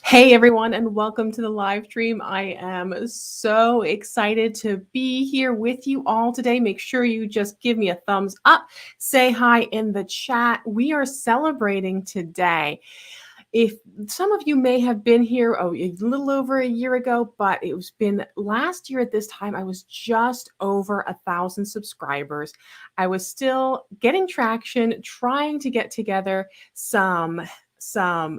Hey everyone, and welcome to the live stream. I am so excited to be here with you all today. Make sure you just give me a thumbs up, say hi in the chat. We are celebrating today. If some of you may have been here a little over a year ago, but it was been last year at this time, I was just over 1,000 subscribers. I was still getting traction, trying to get together some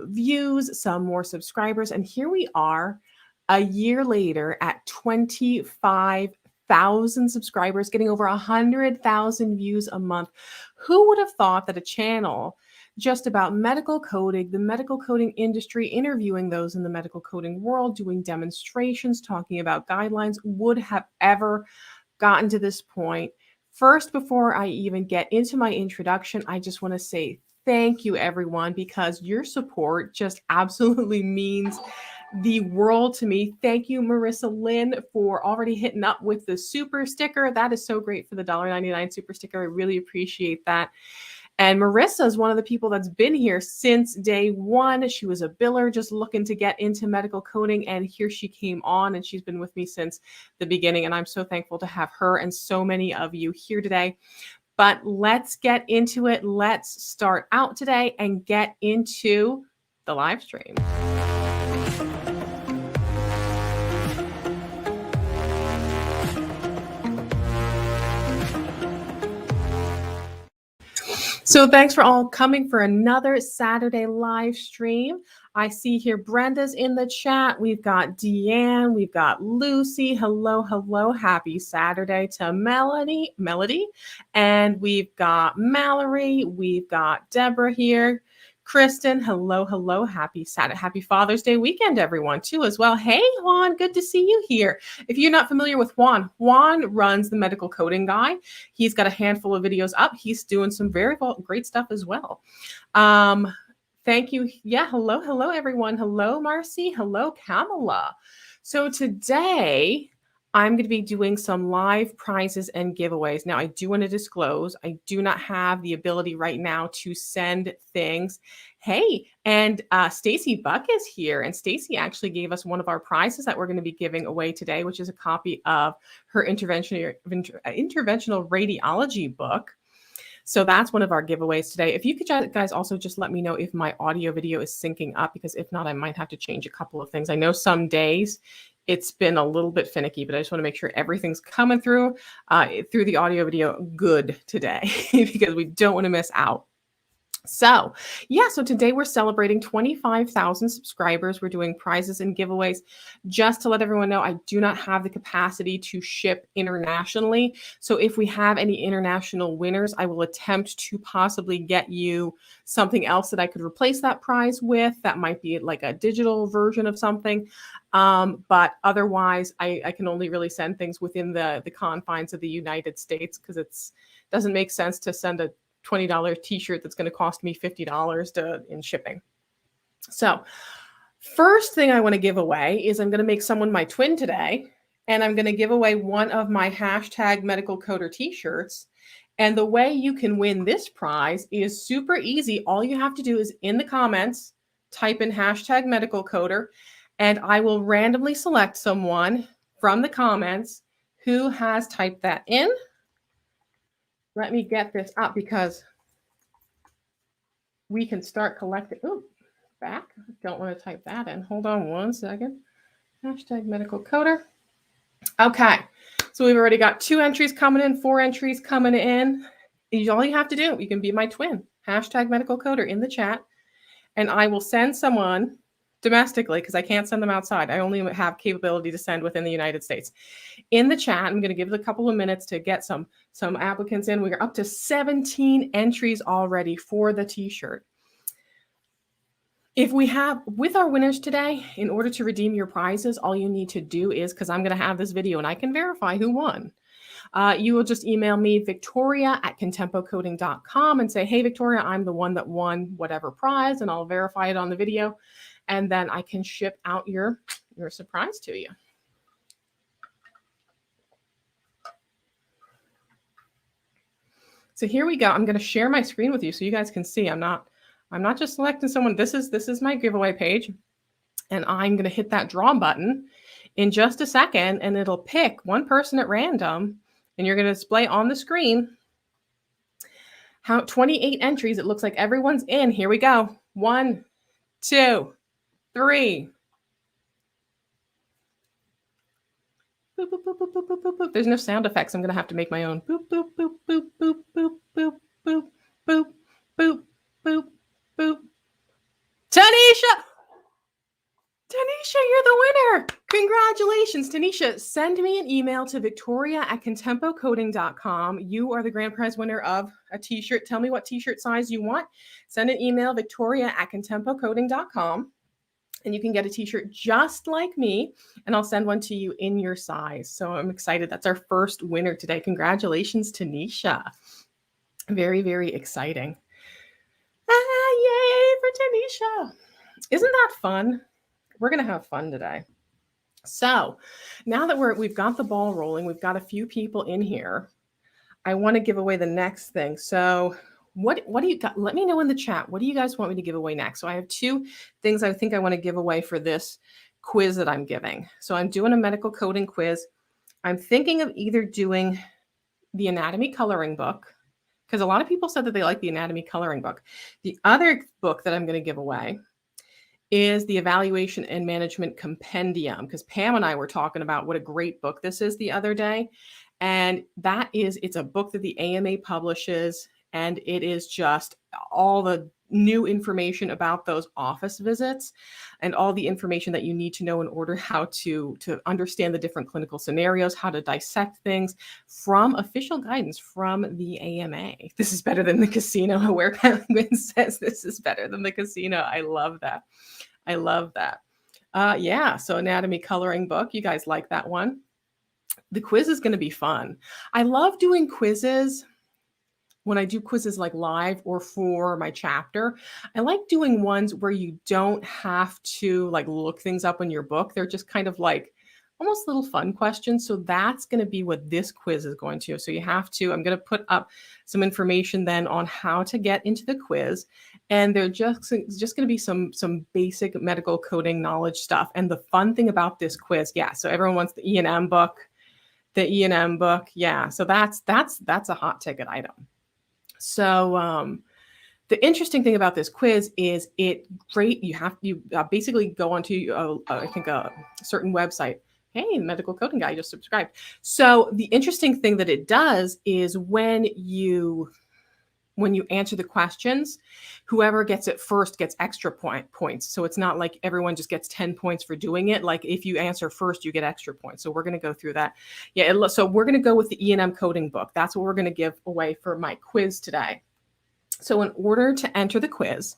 views, some more subscribers, and here we are a year later at 25,000 subscribers, getting over 100,000 views a month. Who would have thought that a channel just about medical coding, the medical coding industry, interviewing those in the medical coding world, doing demonstrations, talking about guidelines, would have ever gotten to this point? First, before I even get into my introduction, I just want to say thank you, everyone, because your support just absolutely means the world to me. Thank you, Marissa Lynn, for already hitting up with the super sticker. That is so great for the $1.99 super sticker. I really appreciate that. And Marissa is one of the people that's been here since day one. She was a biller just looking to get into medical coding, and here she came on, and she's been with me since the beginning. And I'm so thankful to have her and so many of you here today. But let's get into it. Let's start out today and get into the live stream. So thanks for all coming for another Saturday live stream. I see here Brenda's in the chat. We've got Deanne. We've got Lucy. Hello, hello. Happy Saturday to Melody. And we've got Mallory. We've got Deborah here. Kristen, hello, hello. Happy Saturday. Happy Father's Day weekend, everyone, too, as well. Hey, Juan, good to see you here. If you're not familiar with Juan runs the Medical Coding Guy. He's got a handful of videos up. He's doing some very great stuff as well. Thank you. Yeah, hello, everyone. Hello, Marcy. Hello, Kamala. So today, I'm going to be doing some live prizes and giveaways. Now, I do want to disclose, I do not have the ability right now to send things. Hey, and Stacy Buck is here, and Stacy actually gave us one of our prizes that we're going to be giving away today, which is a copy of her interventional radiology book. So that's one of our giveaways today. If you could guys also just let me know if my audio video is syncing up, because if not, I might have to change a couple of things. I know some days it's been a little bit finicky, but I just want to make sure everything's coming through the audio video good today because we don't want to miss out. So today we're celebrating 25,000 subscribers. We're doing prizes and giveaways. Just to let everyone know, I do not have the capacity to ship internationally. So if we have any international winners, I will attempt to possibly get you something else that I could replace that prize with. That might be like a digital version of something. But otherwise, I can only really send things within the confines of the United States, because it doesn't make sense to send a $20 t-shirt that's going to cost me $50 in shipping. So first thing I want to give away is I'm going to make someone my twin today, and I'm going to give away one of my #MedicalCoder t-shirts. And the way you can win this prize is super easy. All you have to do is in the comments, type in #MedicalCoder, and I will randomly select someone from the comments who has typed that in. Let me get this up because we can start collecting. Ooh, back. Don't want to type that in. Hold on one second. #MedicalCoder. Okay. So we've already got 2 entries coming in, 4 entries coming in. All you have to do, you can be my twin. #MedicalCoder in the chat. And I will send someone domestically, because I can't send them outside. I only have capability to send within the United States. In the chat, I'm going to give it a couple of minutes to get some applicants in. We're up to 17 entries already for the t-shirt. If we have, with our winners today, in order to redeem your prizes, all you need to do is, because I'm going to have this video and I can verify who won. You will just email me, victoria@contempocoding.com, and say, hey, Victoria, I'm the one that won whatever prize, and I'll verify it on the video. And then I can ship out your surprise to you. So here we go. I'm going to share my screen with you so you guys can see. I'm not just selecting someone. This is my giveaway page. And I'm going to hit that draw button in just a second, and it'll pick one person at random, and you're going to display on the screen how 28 entries. It looks like everyone's in. Here we go. 1, 2, 3. Boop, boop, boop, boop, boop, boop, boop, boop. There's no sound effects. I'm going to have to make my own. Boop, boop, boop, boop, boop, boop, boop, boop, boop, boop, boop, boop. Tanisha! Tanisha, you're the winner. Congratulations, Tanisha. Send me an email to victoria@contempocoding.com. You are the grand prize winner of a t-shirt. Tell me what t-shirt size you want. Send an email, victoria@contempocoding.com. And you can get a t-shirt just like me, and I'll send one to you in your size. So I'm excited. That's our first winner today. Congratulations, Tanisha. Very, very exciting. Yay for Tanisha. Isn't that fun? We're going to have fun today. So now that we've got the ball rolling, we've got a few people in here. I want to give away the next thing. So what do you got? Let me know in the chat. What do you guys want me to give away next? So I have 2 things I think I want to give away for this quiz that I'm giving. So I'm doing a medical coding quiz. I'm thinking of either doing the anatomy coloring book, because a lot of people said that they like the anatomy coloring book. The other book that I'm going to give away is the Evaluation and Management Compendium, because Pam and I were talking about what a great book this is the other day. And it's a book that the AMA publishes, and it is just all the new information about those office visits and all the information that you need to know in order how to understand the different clinical scenarios, how to dissect things, from official guidance from the AMA. This is better than the casino, where Penguin says this is better than the casino. I love that. I love that. Yeah, so anatomy coloring book. You guys like that one? The quiz is going to be fun. I love doing quizzes. When I do quizzes like live or for my chapter, I like doing ones where you don't have to like look things up in your book. They're just kind of like almost little fun questions. So that's going to be what this quiz is going to. So I'm going to put up some information then on how to get into the quiz. And they're just going to be some basic medical coding knowledge stuff. And the fun thing about this quiz, yeah, so everyone wants the E&M book. Yeah, so that's a hot ticket item. So the interesting thing about this quiz is you basically go onto I think a certain website. Hey, the medical coding guy just subscribed. So the interesting thing that it does is when you answer the questions, whoever gets it first gets extra points. So it's not like everyone just gets 10 points for doing it. Like if you answer first, you get extra points. So we're going to go through that. Yeah. So we're going to go with the E&M coding book. That's what we're going to give away for my quiz today. So in order to enter the quiz,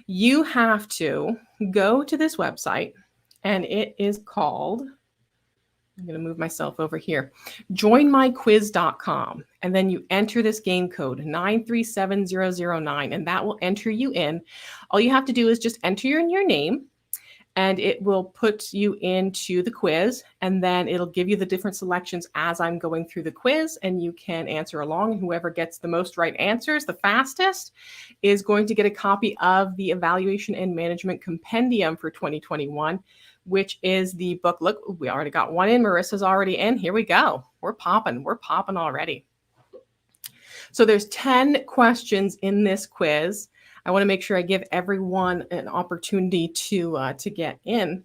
you have to go to this website, and it is called, I'm going to move myself over here, joinmyquiz.com. And then you enter this game code 937009, and that will enter you in. All you have to do is just enter your name, and it will put you into the quiz. And then it'll give you the different selections as I'm going through the quiz, and you can answer along. And whoever gets the most right answers, the fastest, is going to get a copy of the Evaluation and Management Compendium for 2021. Which is the book. Look, we already got one in. Marissa's already in. Here we go. We're popping already. So there's 10 questions in this quiz. I want to make sure I give everyone an opportunity to get in.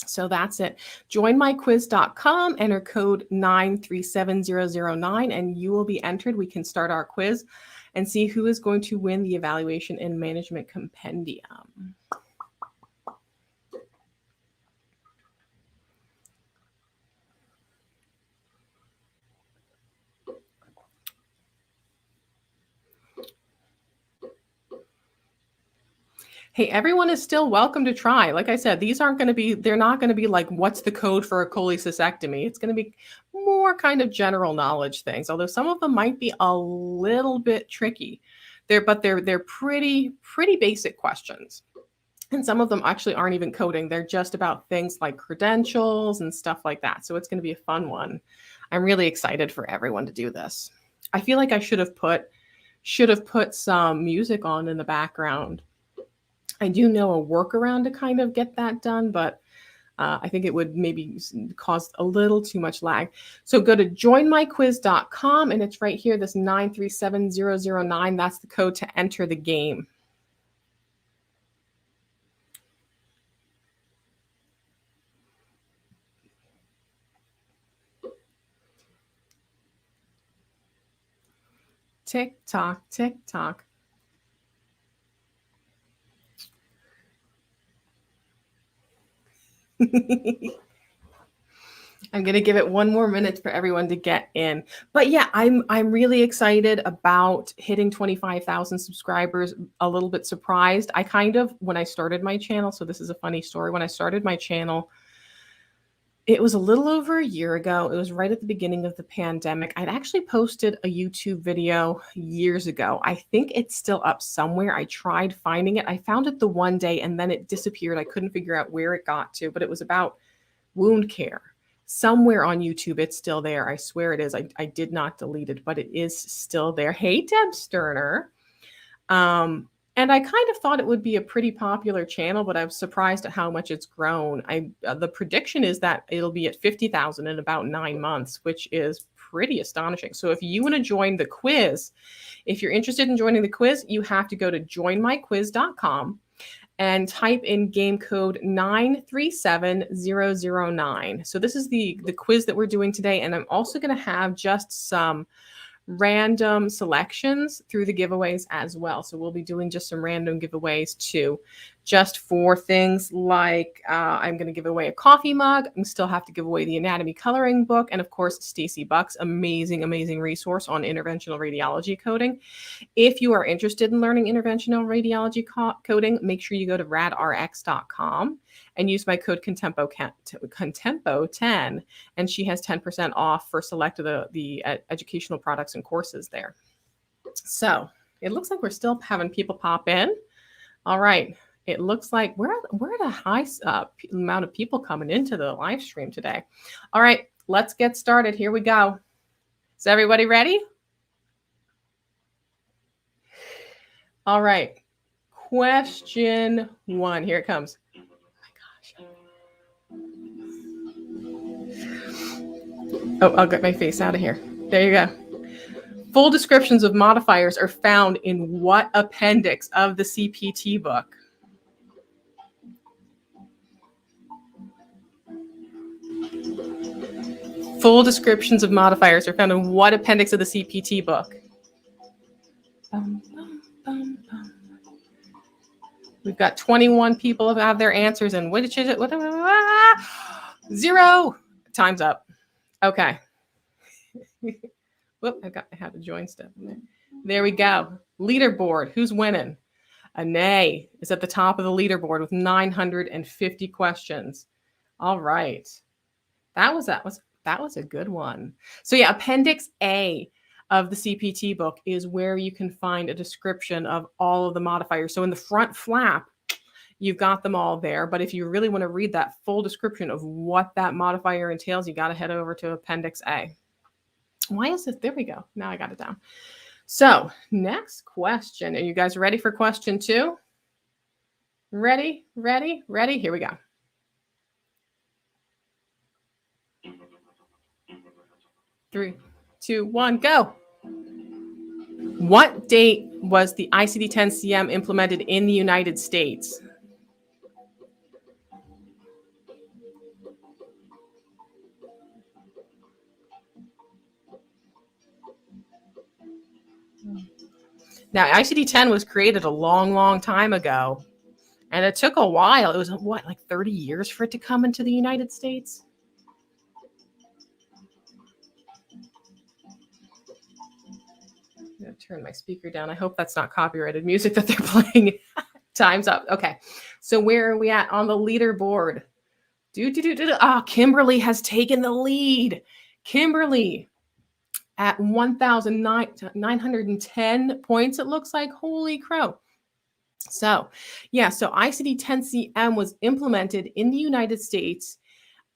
So that's it. Joinmyquiz.com, enter code 937009, and you will be entered. We can start our quiz and see who is going to win the Evaluation and Management Compendium. Hey, everyone is still welcome to try. Like I said, they're not going to be like, what's the code for a cholecystectomy? It's going to be more kind of general knowledge things, although some of them might be a little bit tricky. They're pretty basic questions. And some of them actually aren't even coding. They're just about things like credentials and stuff like that. So it's going to be a fun one. I'm really excited for everyone to do this. I feel like I should have put some music on in the background. I do know a workaround to kind of get that done, but I think it would maybe cause a little too much lag. So go to joinmyquiz.com, and it's right here, this 937009. That's the code to enter the game. Tick tock, tick tock. I'm going to give it one more minute for everyone to get in. But yeah, I'm really excited about hitting 25,000 subscribers. A little bit surprised. I kind of, when I started my channel, so this is a funny story. When I started my channel, it was a little over a year ago. It was right at the beginning of the pandemic. I'd actually posted a YouTube video years ago. I think it's still up somewhere. I tried finding it. I found it the one day and then it disappeared. I couldn't figure out where it got to, but it was about wound care. Somewhere on YouTube, it's still there. I swear it is. I did not delete it, but it is still there. Hey, Deb Sterner. And I kind of thought it would be a pretty popular channel, but I was surprised at how much it's grown. The prediction is that it'll be at 50,000 in about 9 months, which is pretty astonishing. So if you want to join the quiz, if you're interested in joining the quiz, you have to go to joinmyquiz.com and type in game code 937009. So this is the quiz that we're doing today. And I'm also going to have just some random selections through the giveaways as well. So we'll be doing just some random giveaways too, just for things like I'm going to give away a coffee mug. I still have to give away the anatomy coloring book. And of course, Stacy Buck's amazing, amazing resource on interventional radiology coding. If you are interested in learning interventional radiology coding, make sure you go to radrx.com and use my code Contempo10, and she has 10% off for select of the educational products and courses there. So it looks like we're still having people pop in. All right. It looks like we're at a high amount of people coming into the live stream today. All right, let's get started. Here we go. Is everybody ready? All right. Question 1. Here it comes. Oh, I'll get my face out of here. There you go. Full descriptions of modifiers are found in what appendix of the CPT book? Full descriptions of modifiers are found in what appendix of the CPT book? We've got 21 people have their answers, and which is it? 0. Time's up. Okay. Whoop, I had to join step in there. There we go. Leaderboard. Who's winning? Anae is at the top of the leaderboard with 950 questions. All right. That was a good one. So yeah, Appendix A of the CPT book is where you can find a description of all of the modifiers. So in the front flap, you've got them all there. But if you really want to read that full description of what that modifier entails, you got to head over to Appendix A. Why is this? There we go. Now I got it down. So next question. Are you guys ready for question 2? Ready? Ready? Ready? Here we go. Three, 2, 1, go. What date was the ICD-10-CM implemented in the United States? Now, ICD-10 was created a long, long time ago, and it took a while. It was, what, like 30 years for it to come into the United States? I'm going to turn my speaker down. I hope that's not copyrighted music that they're playing. Time's up. Okay, so where are we at on the leaderboard? Kimberly has taken the lead. Kimberly at 1,910 points, it looks like. Holy crow. So, yeah, so ICD-10-CM was implemented in the United States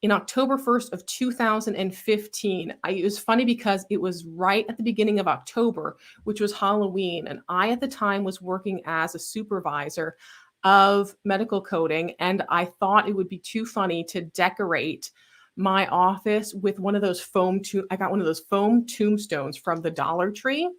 in October 1st of 2015. It was funny because it was right at the beginning of October, which was Halloween. And I, at the time, was working as a supervisor. of medical coding, and I thought it would be too funny to decorate my office with one of those I got one of those foam tombstones from the Dollar Tree.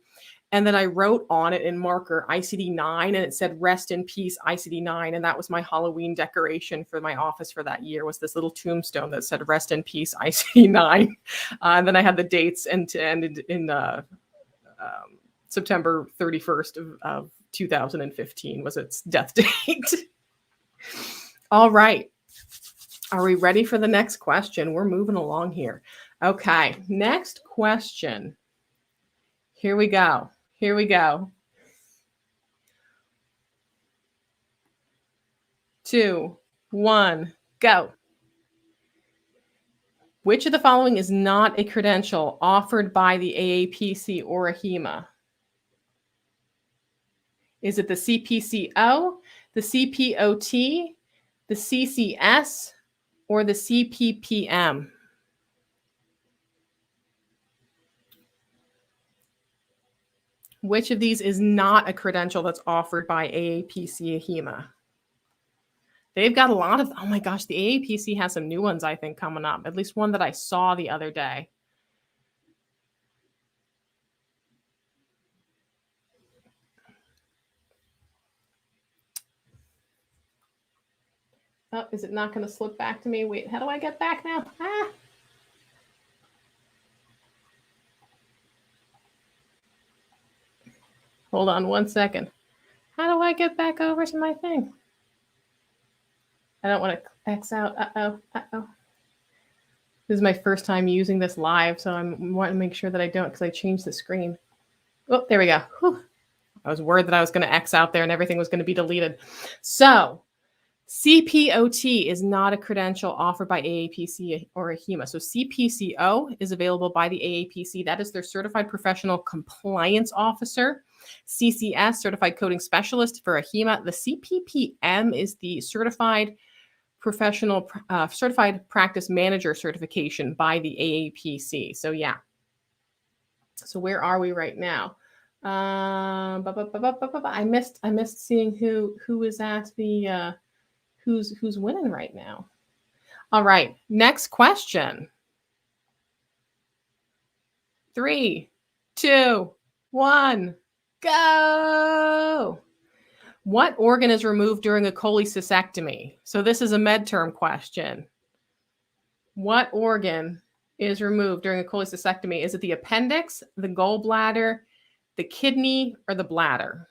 And then I wrote on it in marker ICD-9, and it said "Rest in peace, ICD-9." And that was my Halloween decoration for my office for that year, was this little tombstone that said "Rest in peace, ICD-9." And then I had the dates and to end in September 31st of 2015 was its death date. All right. Are we ready for the next question? We're moving along here. Okay. Next question. Here we go. Here we go. 2, 1, go. Which of the following is not a credential offered by the AAPC or AHIMA? Is it the CPCO, the CPOT, the CCS, or the CPPM? Which of these is not a credential that's offered by AAPC AHIMA? They've got a lot of, oh my gosh, the AAPC has some new ones, I think, coming up. At least one that I saw the other day. Oh, is it not going to slip back to me? Wait, how do I get back now? Ah. Hold on one second. How do I get back over to my thing? I don't want to X out. Uh-oh. This is my first time using this live, so I'm wanting to make sure that I don't, because I changed the screen. Oh, there we go. Whew. I was worried that I was going to X out there and everything was going to be deleted. So CPOT is not a credential offered by AAPC or AHIMA. So CPCO is available by the AAPC. That is their Certified Professional Compliance Officer. CCS, Certified Coding Specialist for AHIMA. The CPPM is the Certified Practice Manager certification by the AAPC. So yeah. So where are we right now? I missed seeing who is at the who's winning right now. All right, next question. 3, 2, 1, go. What organ is removed during a cholecystectomy? So this is a med-term question. What organ is removed during a cholecystectomy? Is it the appendix, the gallbladder, the kidney, or the bladder?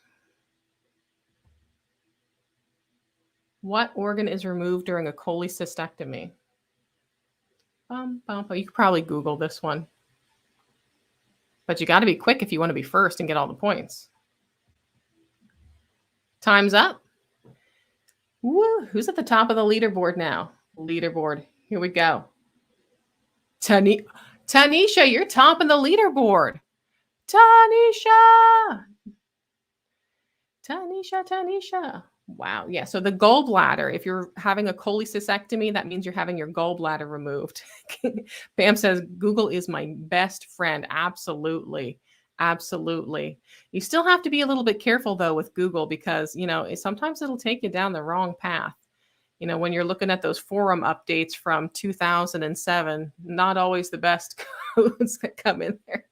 What organ is removed during a cholecystectomy? You could probably Google this one. But you got to be quick if you want to be first and get all the points. Time's up. Woo, who's at the top of the leaderboard now? Leaderboard. Here we go. Tanisha, you're top of the leaderboard. Tanisha. Wow. Yeah. So the gallbladder, if you're having a cholecystectomy, that means you're having your gallbladder removed. Pam says, Google is my best friend. Absolutely. Absolutely. You still have to be a little bit careful, though, with Google, because, sometimes it'll take you down the wrong path. When you're looking at those forum updates from 2007, not always the best codes that come in there.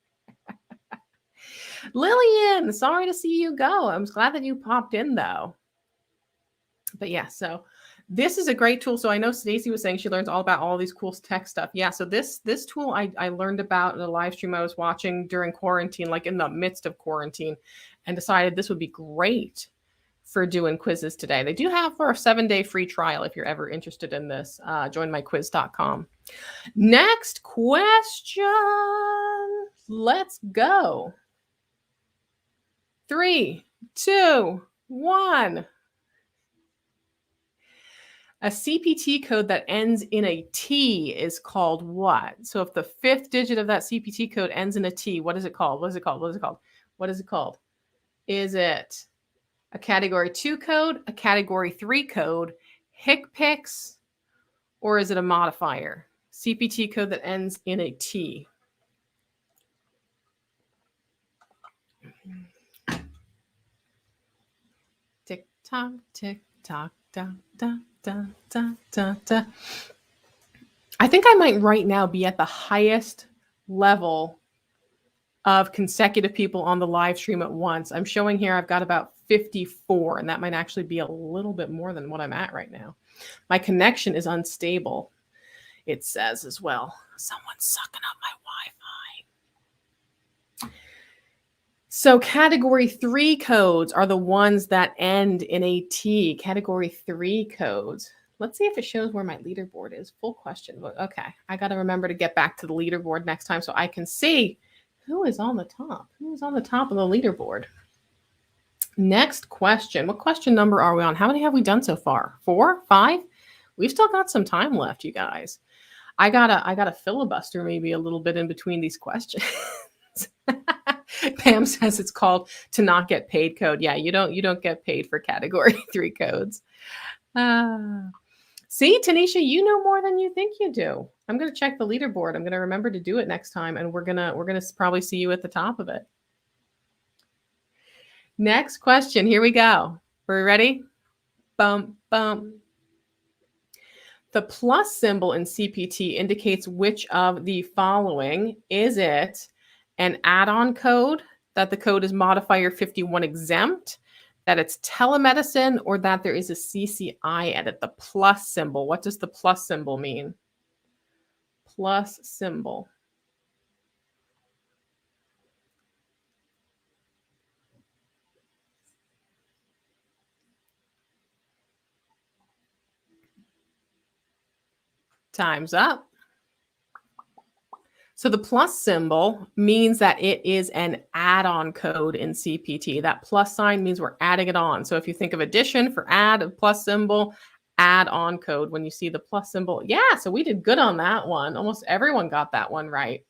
Lillian, sorry to see you go. I'm glad that you popped in, though. But yeah, so this is a great tool. So I know Stacy was saying she learns all about all these cool tech stuff. Yeah, so this tool I learned about in a live stream I was watching during quarantine, like in the midst of quarantine, and decided this would be great for doing quizzes today. They do have for a 7-day free trial if you're ever interested in this. Joinmyquiz.com. Next question. Let's go. 3, 2, 1. A CPT code that ends in a T is called what? So if the 5th digit of that CPT code ends in a T, what is it called? What is it called? Is it a category 2 code, a category 3 code, HCPCS, or is it a modifier? CPT code that ends in a T. Tick tock, tick Talk, da, da, da, da, da, da. I think I might right now be at the highest level of consecutive people on the live stream at once. I'm showing here I've got about 54, and that might actually be a little bit more than what I'm at right now. My connection is unstable, it says as well. Someone's sucking up my Wi-Fi. So category 3 codes are the ones that end in a T. Category 3 codes. Let's see if it shows where my leaderboard is. Full question. Okay, I got to remember to get back to the leaderboard next time so I can see who is on the top. Who is on the top of the leaderboard? Next question. What question number are we on? How many have we done so far? 4, 5? We've still got some time left, you guys. I gotta filibuster maybe a little bit in between these questions. Pam says it's called to not get paid code. Yeah, you don't get paid for category 3 codes. See, Tanisha, you know more than you think you do. I'm gonna check the leaderboard. I'm gonna remember to do it next time, and we're gonna probably see you at the top of it. Next question. Here we go. Are we ready? Bum bum. The plus symbol in CPT indicates which of the following. Is it an add-on code, that the code is modifier 51 exempt, that it's telemedicine, or that there is a CCI edit? The plus symbol. What does the plus symbol mean? Plus symbol. Time's up. So the plus symbol means that it is an add-on code in CPT. That plus sign means we're adding it on. So if you think of addition for add, a plus symbol, add-on code when you see the plus symbol. Yeah, so we did good on that one. Almost everyone got that one right.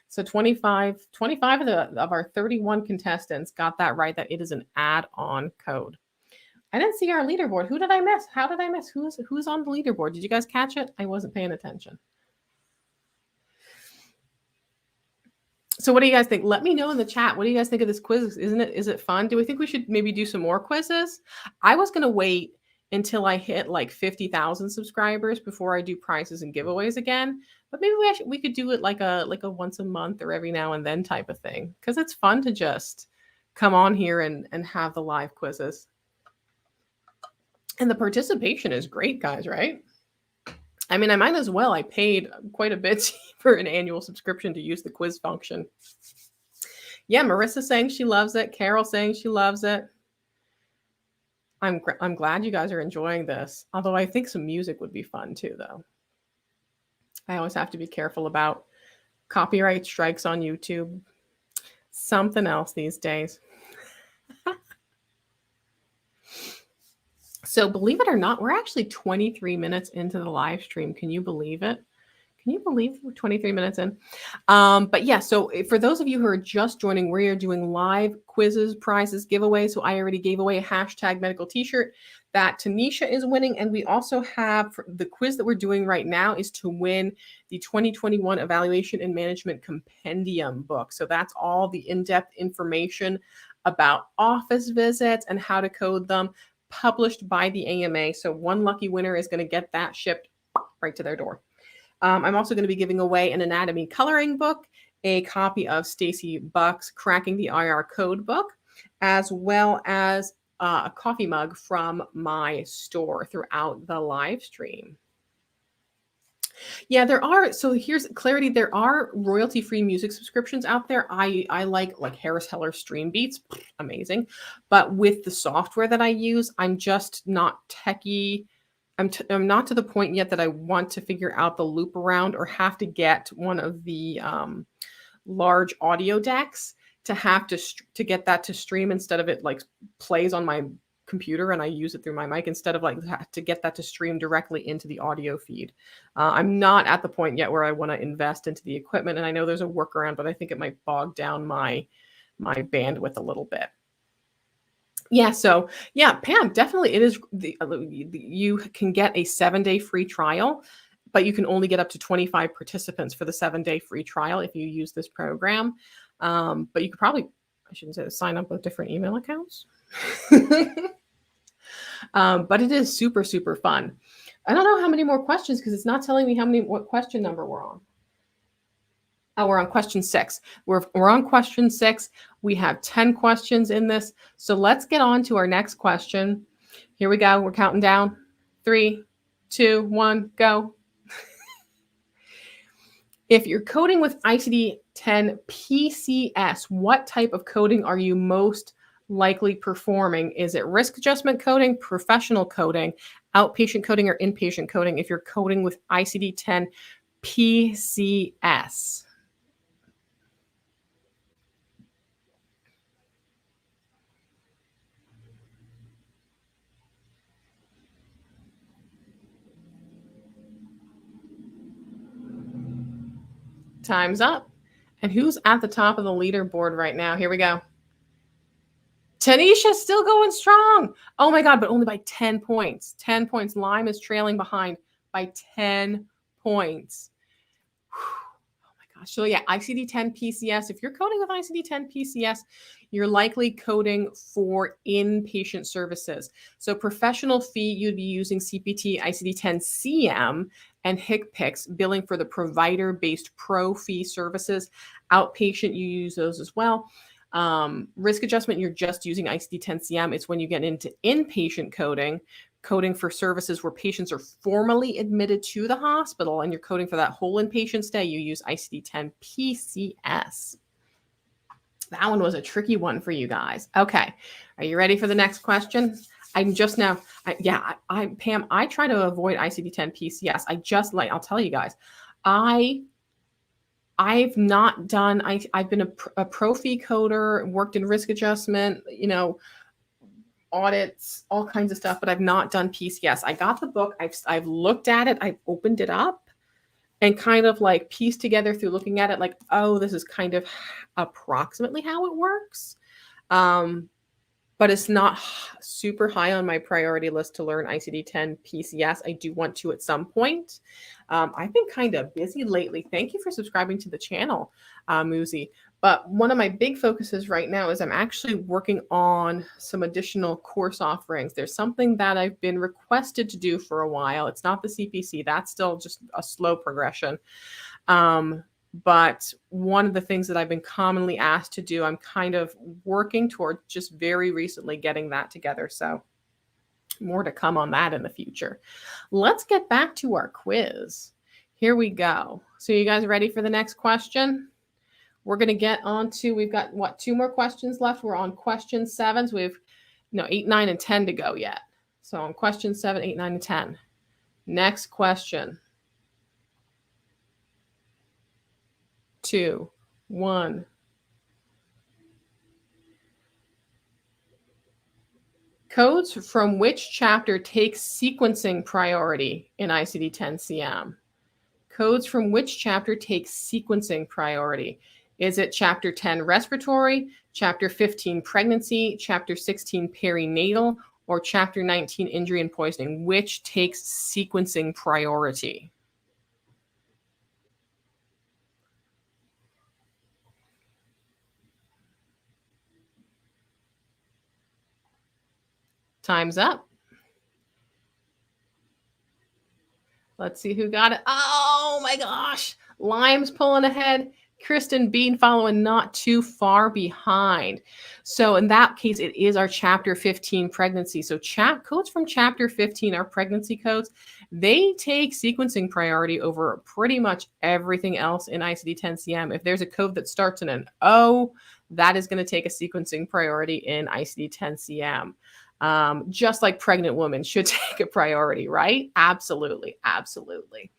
So 25 of our 31 contestants got that right, that it is an add-on code. I didn't see our leaderboard. Who did I miss? How did I miss? Who's on the leaderboard? Did you guys catch it? I wasn't paying attention. So what do you guys think? Let me know in the chat. What do you guys think of this quiz? Is it fun? Do we think we should maybe do some more quizzes? I was going to wait until I hit like 50,000 subscribers before I do prizes and giveaways again. But maybe we could do it like a once a month or every now and then type of thing, because it's fun to just come on here and have the live quizzes. And the participation is great, guys, right? I mean, I might as well. I paid quite a bit for an annual subscription to use the quiz function. Yeah, Marissa saying she loves it. Carol saying she loves it. I'm glad you guys are enjoying this. Although I think some music would be fun too, though. I always have to be careful about copyright strikes on YouTube. Something else these days. So believe it or not, we're actually 23 minutes into the live stream. Can you believe it? Can you believe we're 23 minutes in? But yeah, so for those of you who are just joining, we are doing live quizzes, prizes, giveaways. So I already gave away a hashtag medical t-shirt that Tanisha is winning. And we also have the quiz that we're doing right now is to win the 2021 Evaluation and Management Compendium book. So that's all the in-depth information about office visits and how to code them, published by the AMA. So one lucky winner is going to get that shipped right to their door. I'm also going to be giving away an anatomy coloring book, a copy of Stacy Buck's Cracking the IR Code book, as well as a coffee mug from my store throughout the live stream. Yeah, there are. So here's clarity. There are royalty-free music subscriptions out there. I like Harris Heller Stream Beats, amazing. But with the software that I use, I'm just not techie. I'm not to the point yet that I want to figure out the loop around or have to get one of the large audio decks to get that to stream instead of it like plays on my computer and I use it through my mic instead of like to get that to stream directly into the audio feed. I'm not at the point yet where I want to invest into the equipment, and I know there's a workaround, but I think it might bog down my bandwidth a little bit. Yeah, so yeah, Pam, definitely it is. You can get a 7-day free trial, but you can only get up to 25 participants for the 7-day free trial if you use this program. But you could probably, I shouldn't say, sign up with different email accounts. But it is super, super fun. I don't know how many more questions because it's not telling me what question number we're on. Oh, we're on question 6. We're on question 6. We have 10 questions in this. So let's get on to our next question. Here we go. We're counting down. 3, 2, 1, go. If you're coding with ICD-10 PCS, what type of coding are you most likely performing? Is it risk adjustment coding, professional coding, outpatient coding, or inpatient coding if you're coding with ICD-10 PCS? Time's up. And who's at the top of the leaderboard right now? Here we go. Tanisha's still going strong. Oh my God, but only by 10 points. 10 points. Lime is trailing behind by 10 points. Oh my gosh. So yeah, ICD-10 PCS. If you're coding with ICD-10 PCS, you're likely coding for inpatient services. So professional fee, you'd be using CPT, ICD-10 CM, and HCPCS, billing for the provider-based pro fee services. Outpatient, you use those as well. Risk adjustment, you're just using ICD-10 CM. It's when you get into inpatient coding for services where patients are formally admitted to the hospital, and you're coding for that whole inpatient stay, you use ICD-10 PCS. That one was a tricky one for you guys. Okay. Are you ready for the next question? I'm just now, Pam, I try to avoid ICD-10 PCS. I'll tell you guys, I've not done, I've been a pro fee coder, worked in risk adjustment, audits, all kinds of stuff, but I've not done PCS. I got the book. I've looked at it. I've opened it up and kind of like pieced together through looking at it like, oh, this is kind of approximately how it works. But it's not super high on my priority list to learn ICD-10 PCS. I do want to at some point. I've been kind of busy lately. Thank you for subscribing to the channel, Muzi. But one of my big focuses right now is I'm actually working on some additional course offerings. There's something that I've been requested to do for a while. It's not the CPC. That's still just a slow progression. But one of the things that I've been commonly asked to do, I'm kind of working toward just very recently getting that together. So more to come on that in the future. Let's get back to our quiz. Here we go. So you guys ready for the next question? We're going to get on to, we've got, 2 more questions left. We're on question 7. So we have, 8, 9, and 10 to go yet. So on question 7, 8, 9, and 10. Next question. 2, 1. Codes from which chapter take sequencing priority in ICD-10 CM? Codes from which chapter take sequencing priority? Is it chapter 10 respiratory, chapter 15 pregnancy, chapter 16 perinatal, or chapter 19 injury and poisoning? Which takes sequencing priority? Time's up. Let's see who got it. Oh my gosh. Lime's pulling ahead. Kristen Bean following not too far behind. So in that case, it is our chapter 15 pregnancy. So codes from chapter 15 are pregnancy codes. They take sequencing priority over pretty much everything else in ICD-10 CM. If there's a code that starts in an O, that is going to take a sequencing priority in ICD-10 CM. Just like pregnant women should take a priority, right? Absolutely. Absolutely.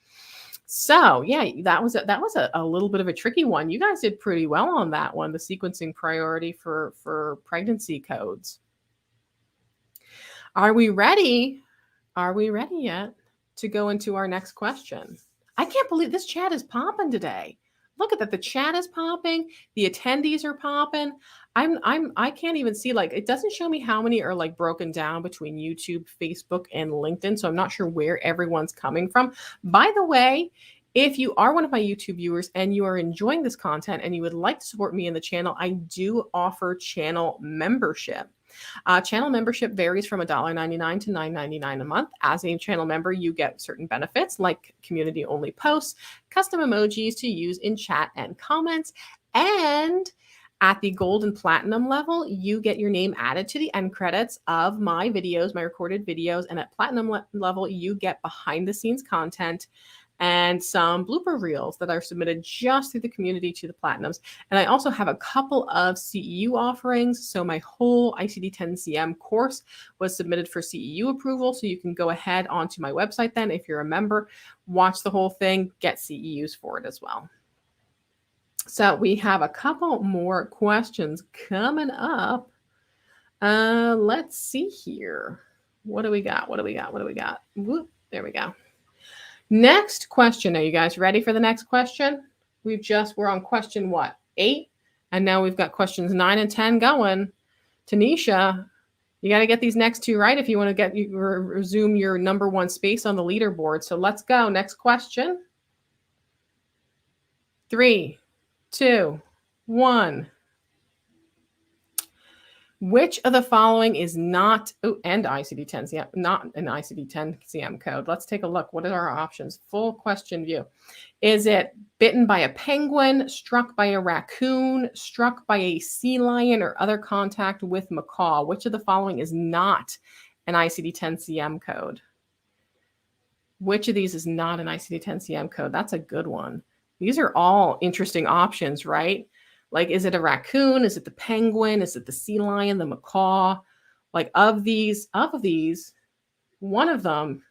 So yeah, that was a little bit of a tricky one. You guys did pretty well on that one, the sequencing priority for pregnancy codes. Are we ready? Are we ready yet to go into our next question? I can't believe this chat is popping today. Look at that. The chat is popping. The attendees are popping. I can't even see, like, it doesn't show me how many are like broken down between YouTube, Facebook, and LinkedIn. So I'm not sure where everyone's coming from. By the way, if you are one of my YouTube viewers and you are enjoying this content and you would like to support me in the channel, I do offer channel membership. Channel membership varies from $1.99 to $9.99 a month. As a channel member, you get certain benefits like community-only posts, custom emojis to use in chat and comments, and at the gold and platinum level, you get your name added to the end credits of my videos, my recorded videos. And at platinum level, you get behind the scenes content and some blooper reels that are submitted just through the community to the platinums. And I also have a couple of CEU offerings. So my whole ICD-10-CM course was submitted for CEU approval. So you can go ahead onto my website then, if you're a member, watch the whole thing, get CEUs for it as well. So we have a couple more questions coming up. Let's see here. What do we got? Whoop, there we go. Next question. Are you guys ready for the next question? We're on question what? 8. And now we've got questions 9 and 10 going. Tanisha, you got to get these next 2 right if you want to resume your number 1 space on the leaderboard. So let's go. Next question. 3, 2, 1. Which of the following is not and ICD-10-CM, not an ICD-10-CM code? Let's take a look. What are our options? Full question view. Is it bitten by a penguin, struck by a raccoon, struck by a sea lion, or other contact with macaw? Which of the following is not an ICD-10-CM code? Which of these is not an ICD-10-CM code? That's a good one. These are all interesting options, right? Like, is it a raccoon? Is it the penguin? Is it the sea lion, the macaw? Like, of these, one of them,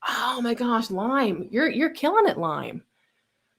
oh my gosh, Lime, you're killing it, Lime.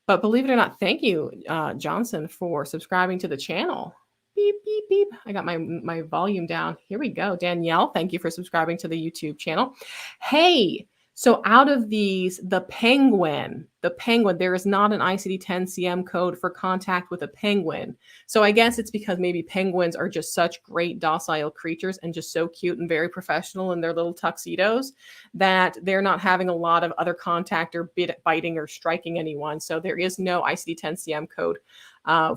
But believe it or not, thank you, Johnson, for subscribing to the channel. Beep, beep, beep. I got my volume down. Here we go. Danielle, thank you for subscribing to the YouTube channel. Hey, so out of these, the penguin, there is not an ICD-10-CM code for contact with a penguin. So I guess it's because maybe penguins are just such great docile creatures and just so cute and very professional in their little tuxedos that they're not having a lot of other contact or biting or striking anyone. So there is no ICD-10-CM code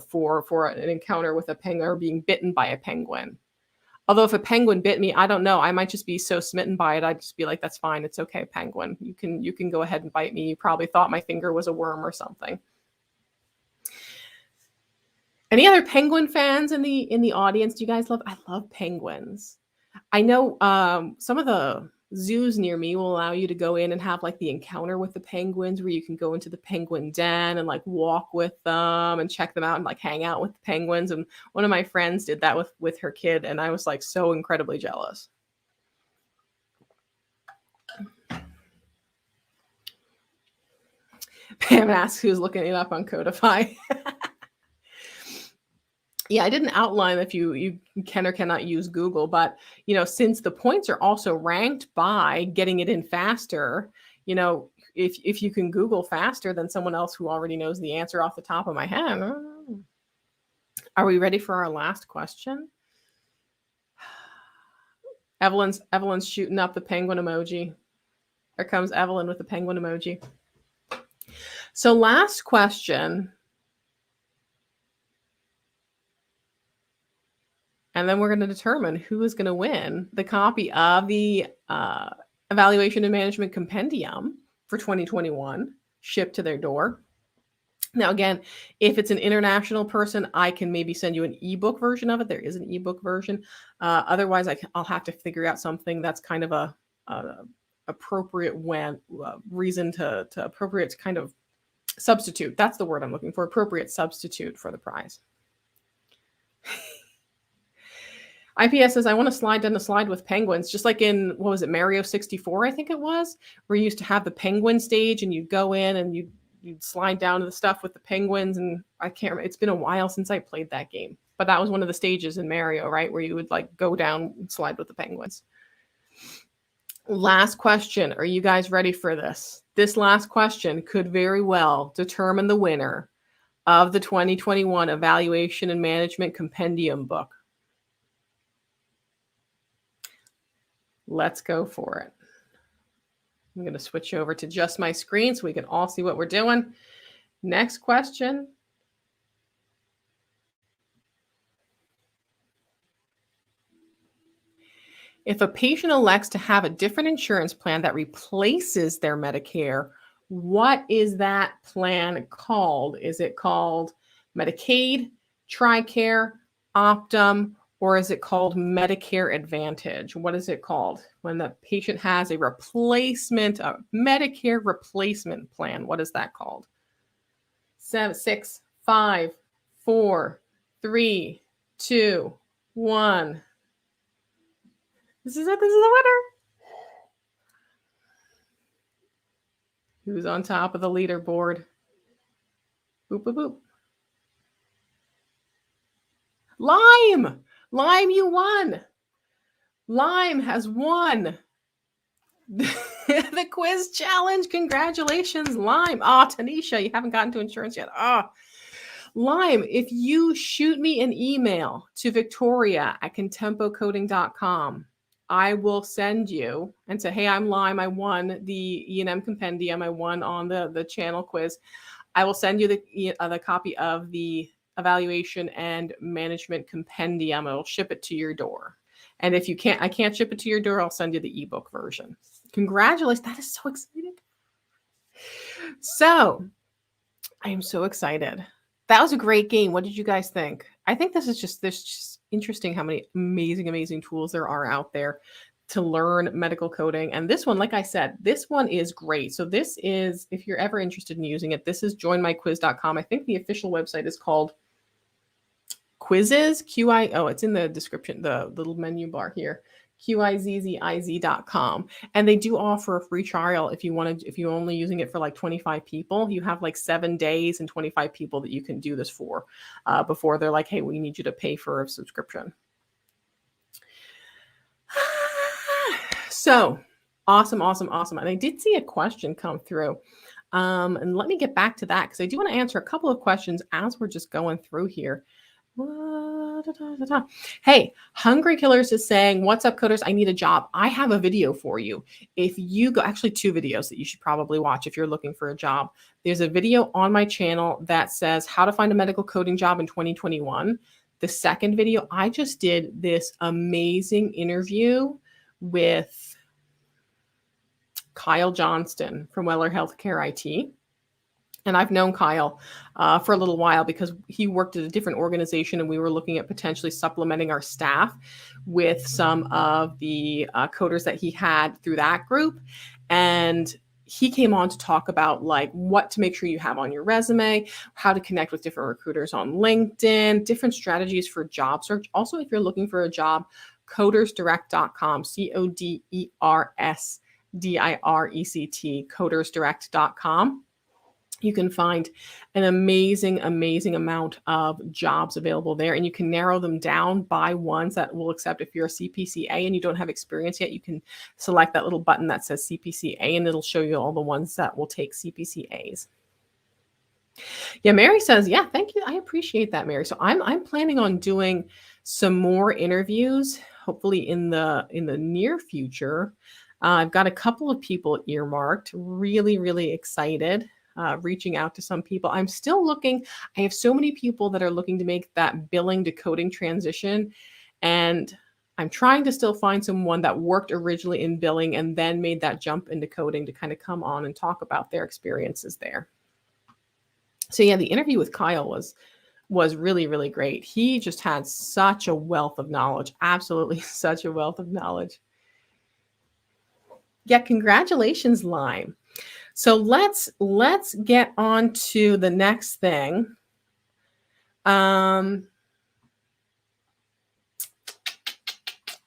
for an encounter with a penguin or being bitten by a penguin. Although if a penguin bit me, I don't know. I might just be so smitten by it. I'd just be like, that's fine. It's okay, penguin. You can go ahead and bite me. You probably thought my finger was a worm or something. Any other penguin fans in the audience? Do you guys love? I love penguins. I know some of the zoos near me will allow you to go in and have like the encounter with the penguins, where you can go into the penguin den and like walk with them and check them out and like hang out with the penguins. And one of my friends did that with her kid, and I was like so incredibly jealous. Pam asks who's looking it up on Codify. Yeah, I didn't outline if you can or cannot use Google, but since the points are also ranked by getting it in faster, if you can Google faster than someone else who already knows the answer off the top of my head. Are we ready for our last question? Evelyn's shooting up the penguin emoji. There comes Evelyn with the penguin emoji. So last question. And then we're going to determine who is going to win the copy of the Evaluation and Management Compendium for 2021 shipped to their door. Now, again, if it's an international person, I can maybe send you an ebook version of it. There is an ebook version. Otherwise, I'll have to figure out something that's kind of a appropriate reason to appropriate kind of substitute. That's the word I'm looking for. Appropriate substitute for the prize. IPS says, I want to slide down the slide with penguins, just like in, what was it, Mario 64, I think it was, where you used to have the penguin stage and you'd go in and you'd slide down to the stuff with the penguins. And I can't remember, it's been a while since I played that game, but that was one of the stages in Mario, right? Where you would like go down and slide with the penguins. Last question. Are you guys ready for this? This last question could very well determine the winner of the 2021 Evaluation and Management Compendium book. Let's go for it. I'm going to switch over to just my screen so we can all see what we're doing. Next question. If a patient elects to have a different insurance plan that replaces their Medicare, what is that plan called? Is it called Medicaid, TRICARE, Optum, or is it called Medicare Advantage? What is it called when the patient has a replacement, a Medicare replacement plan? What is that called? 7, 6, 5, 4, 3, 2, 1. This is it. This is the winner. Who's on top of the leaderboard? Boop, boop, boop. Lime! Lime, you won! Lime has won the quiz challenge. Congratulations, Lime. Oh, Tanisha, you haven't gotten to insurance yet. Oh, Lime, if you shoot me an email to victoria@contempocoding.com, I will send you and say, hey, I'm Lime. I won the E&M compendium. I won on the channel quiz. I will send you the copy of the evaluation and management compendium. I'll ship it to your door. And if you can't, I can't ship it to your door, I'll send you the ebook version. Congratulations. That is so exciting. So I am so excited. That was a great game. What did you guys think? I think this is just interesting how many amazing tools there are out there to learn medical coding. And this one, like I said, this one is great. So this is, if you're ever interested in using it, this is joinmyquiz.com. I think the official website is called Quizzes, it's in the description, the little menu bar here, quizziz.com. And they do offer a free trial if you're only using it for like 25 people. You have like 7 days and 25 people that you can do this for before they're like, hey, we need you to pay for a subscription. So awesome. And I did see a question come through. And let me get back to that because I do want to answer a couple of questions as we're just going through here. Hey, Hungry Killers is saying, what's up, coders? I need a job. I have a video for you. If you go, actually 2 videos that you should probably watch if you're looking for a job. There's a video on my channel that says how to find a medical coding job in 2021. The second video, I just did this amazing interview with Kyle Johnston from Weller Healthcare IT. And I've known Kyle for a little while because he worked at a different organization and we were looking at potentially supplementing our staff with some of the coders that he had through that group. And he came on to talk about like what to make sure you have on your resume, how to connect with different recruiters on LinkedIn, different strategies for job search. Also, if you're looking for a job, codersdirect.com, CODERSDIRECT, codersdirect.com. You can find an amazing amount of jobs available there, and you can narrow them down by ones that will accept. If you're a CPCA and you don't have experience yet, you can select that little button that says CPCA and it'll show you all the ones that will take CPCAs. Yeah, Mary says, yeah, thank you. I appreciate that, Mary. So I'm planning on doing some more interviews, hopefully in the near future. I've got a couple of people earmarked, really excited. Reaching out to some people. I'm still looking. I have so many people that are looking to make that billing to coding transition. And I'm trying to still find someone that worked originally in billing and then made that jump into coding to kind of come on and talk about their experiences there. So yeah, the interview with Kyle was really great. He just had such a wealth of knowledge. Absolutely such a wealth of knowledge. Yeah, congratulations, Lime. So let's get on to the next thing.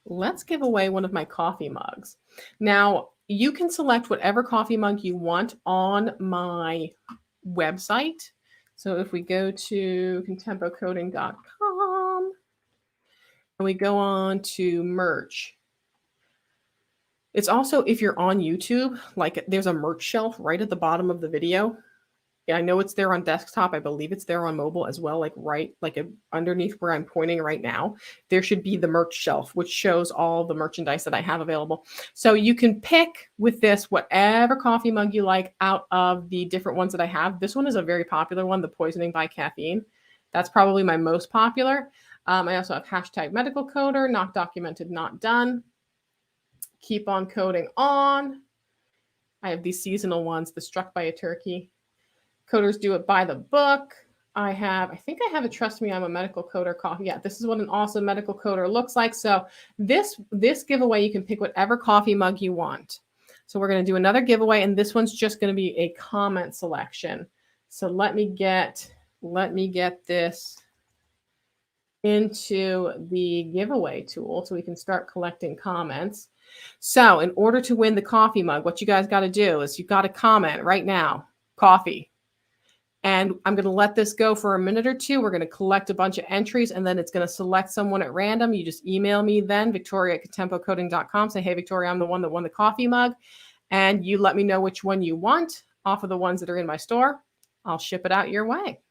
Let's give away one of my coffee mugs. Now, you can select whatever coffee mug you want on my website. So if we go to contempocoding.com and we go on to merch, it's also, if you're on YouTube, like there's a merch shelf right at the bottom of the video. Yeah, I know it's there on desktop. I believe it's there on mobile as well, like underneath where I'm pointing right now. There should be the merch shelf, which shows all the merchandise that I have available. So you can pick with this whatever coffee mug you like out of the different ones that I have. This one is a very popular one, the Poisoning by Caffeine. That's probably my most popular. I also have #medical coder, not documented, not done. Keep on coding on. I have these seasonal ones, the Struck by a Turkey. Coders do it by the book. I think I have a Trust Me, I'm a Medical Coder coffee. Yeah, this is what an awesome medical coder looks like. So this giveaway, you can pick whatever coffee mug you want. So we're going to do another giveaway, and this one's just going to be a comment selection. So let me get this into the giveaway tool so we can start collecting comments. So in order to win the coffee mug, what you guys got to do is you got to comment right now, coffee. And I'm going to let this go for a minute or two. We're going to collect a bunch of entries, and then it's going to select someone at random. You just email me then, victoria@contempocoding.com. Say, hey, Victoria, I'm the one that won the coffee mug. And you let me know which one you want off of the ones that are in my store. I'll ship it out your way.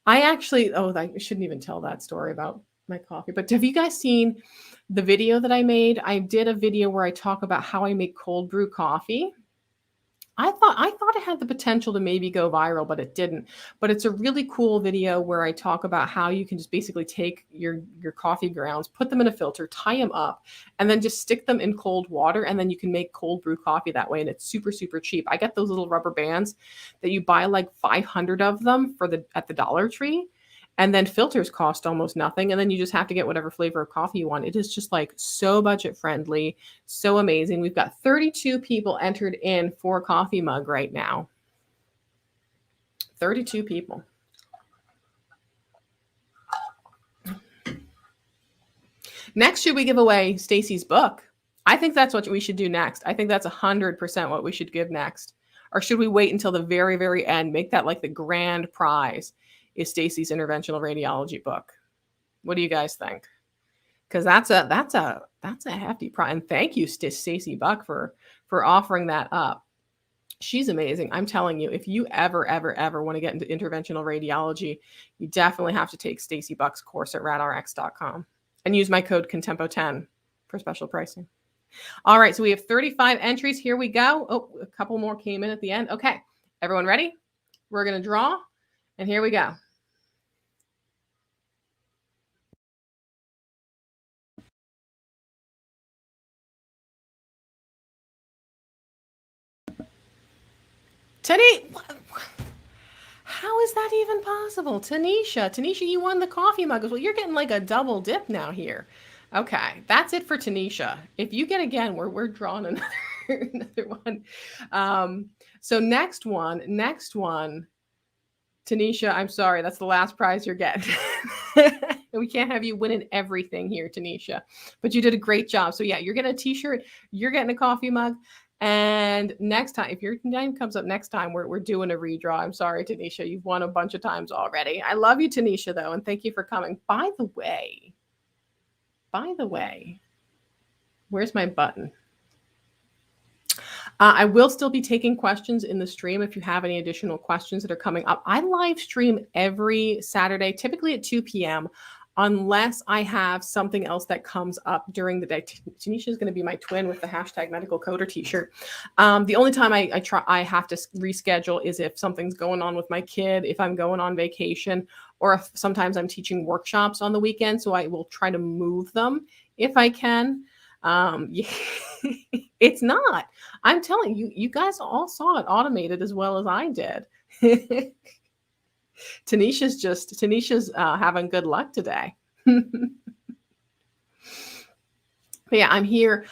I shouldn't even tell that story about my coffee, but have you guys seen the video that I made? I did a video where I talk about how I make cold brew coffee. I thought it had the potential to maybe go viral, but it didn't. But it's a really cool video where I talk about how you can just basically take your coffee grounds, put them in a filter, tie them up, and then just stick them in cold water, and then you can make cold brew coffee that way. And it's super, super cheap. I get those little rubber bands that you buy like 500 of them at the Dollar Tree. And then filters cost almost nothing. And then you just have to get whatever flavor of coffee you want. It is just like so budget friendly, so amazing. We've got 32 people entered in for a coffee mug right now. 32 people. Next, should we give away Stacy's book? I think that's what we should do next. I think that's 100% what we should give next. Or should we wait until the very, very end? Make that like the grand prize is Stacy's interventional radiology book. What do you guys think? Because that's a hefty prize. And thank you, Stacy Buck, for offering that up. She's amazing. I'm telling you, if you ever want to get into interventional radiology, you definitely have to take Stacy Buck's course at radrx.com and use my code Contempo10 for special pricing. All right, so we have 35 entries. Here we go. Oh, a couple more came in at the end. Okay, everyone ready? We're going to draw, and here we go. How is that even possible? Tanisha, you won the coffee mug. Well, you're getting like a double dip now here. Okay, that's it for Tanisha. If you get again, we're drawing another one. So next one, Tanisha, I'm sorry, that's the last prize you're getting. We can't have you winning everything here, Tanisha, but you did a great job. So yeah, you're getting a t-shirt, you're getting a coffee mug. And next time, if your name comes up next time, we're doing a redraw. I'm sorry, Tanisha, you've won a bunch of times already. I love you, Tanisha, though, and thank you for coming. By the way, where's my button? I will still be taking questions in the stream if you have any additional questions that are coming up. I live stream every Saturday, typically at 2 p.m., unless I have something else that comes up during the day. Tanisha is going to be my twin with the hashtag medical coder t-shirt. The only time I have to reschedule is if something's going on with my kid, if I'm going on vacation, or if sometimes I'm teaching workshops on the weekend. So I will try to move them if I can. It's not. I'm telling you, you guys all saw it automated as well as I did. Tanisha's having good luck today. But yeah, I am here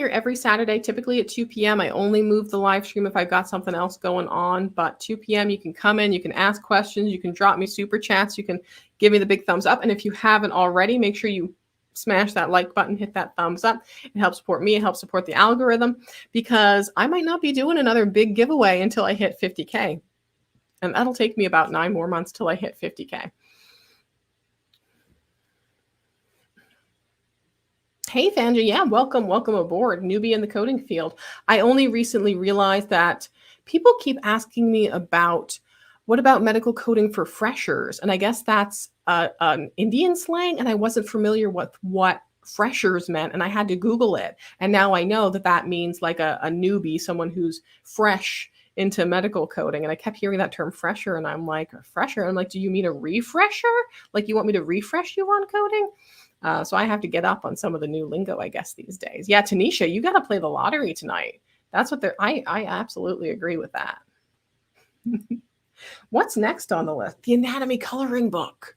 every Saturday, typically at 2 p.m. I only move the live stream if I've got something else going on. But 2 p.m. you can come in, you can ask questions, you can drop me super chats, you can give me the big thumbs up. And if you haven't already, make sure you smash that like button, hit that thumbs up. It helps support me, it helps support the algorithm, because I might not be doing another big giveaway until I hit 50K. And that'll take me about 9 more months till I hit 50K. Hey, Fanja. Yeah, welcome aboard. Newbie in the coding field. I only recently realized that people keep asking me what about medical coding for freshers? And I guess that's an Indian slang, and I wasn't familiar with what freshers meant, and I had to Google it. And now I know that means like a newbie, someone who's fresh into medical coding. And I kept hearing that term fresher, and I'm like, fresher? I'm like, do you mean a refresher? Like, you want me to refresh you on coding? So I have to get up on some of the new lingo, I guess, these days. Yeah, Tanisha, you got to play the lottery tonight. That's what I absolutely agree with that. What's next on the list? The anatomy coloring book.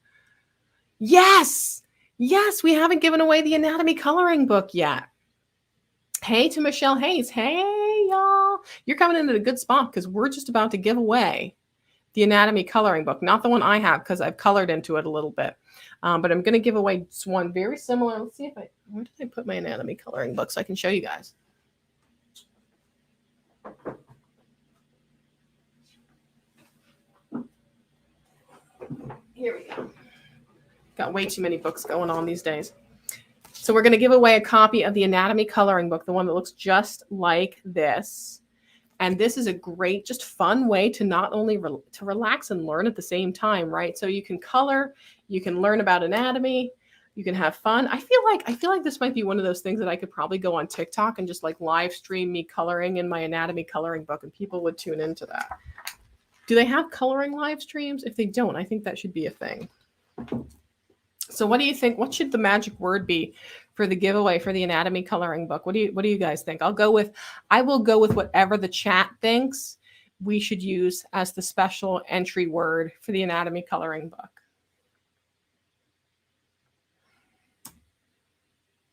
Yes. Yes, we haven't given away the anatomy coloring book yet. Hey to Michelle Hayes. Hey, y'all. You're coming into a good spot because we're just about to give away the anatomy coloring book. Not the one I have because I've colored into it a little bit. But I'm going to give away one very similar. Let's see if where did I put my anatomy coloring book so I can show you guys? Here we go. Got way too many books going on these days. So we're going to give away a copy of the anatomy coloring book, the one that looks just like this. And this is a great, just fun way to not only to relax and learn at the same time, right? So you can color, you can learn about anatomy, you can have fun. I feel like this might be one of those things that I could probably go on TikTok and just like live stream me coloring in my anatomy coloring book, and people would tune into that. Do they have coloring live streams? If they don't, I think that should be a thing. So what do you think? What should the magic word be for the giveaway for the anatomy coloring book? What do you guys think? I will go with whatever the chat thinks we should use as the special entry word for the anatomy coloring book.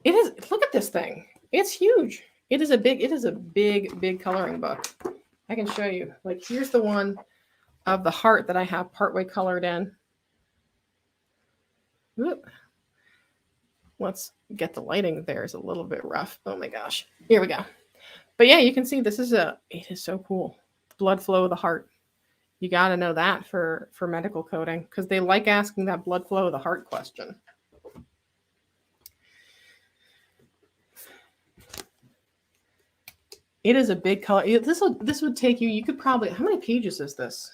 It is, look at this thing. It's huge. It is a big coloring book. I can show you. Like, here's the one of the heart that I have partway colored in. Oop. Let's get the lighting there is a little bit rough. Oh my gosh. Here we go. But yeah, you can see this is it is so cool. Blood flow of the heart. You got to know that for medical coding because they like asking that blood flow of the heart question. It is a big color. This would take you could probably, how many pages is this?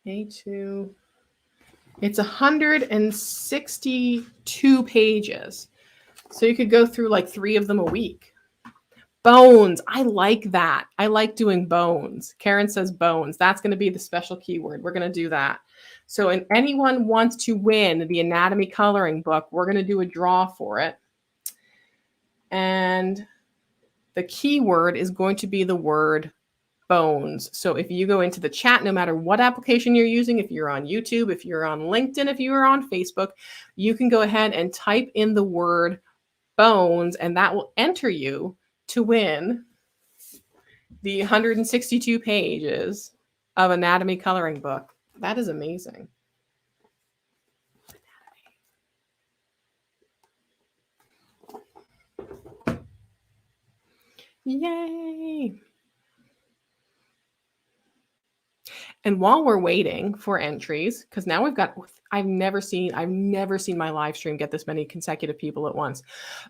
A2. It's 162 pages. So you could go through like 3 of them a week. Bones. I like that. I like doing bones. Karen says bones. That's going to be the special keyword. We're going to do that. So if anyone wants to win the anatomy coloring book, we're going to do a draw for it. And the keyword is going to be the word bones. So if you go into the chat, no matter what application you're using, if you're on YouTube, if you're on LinkedIn, if you're on Facebook, you can go ahead and type in the word bones, and that will enter you to win the 162 pages of anatomy coloring book. That is amazing. Yay. And while we're waiting for entries, because now I've never seen my live stream get this many consecutive people at once.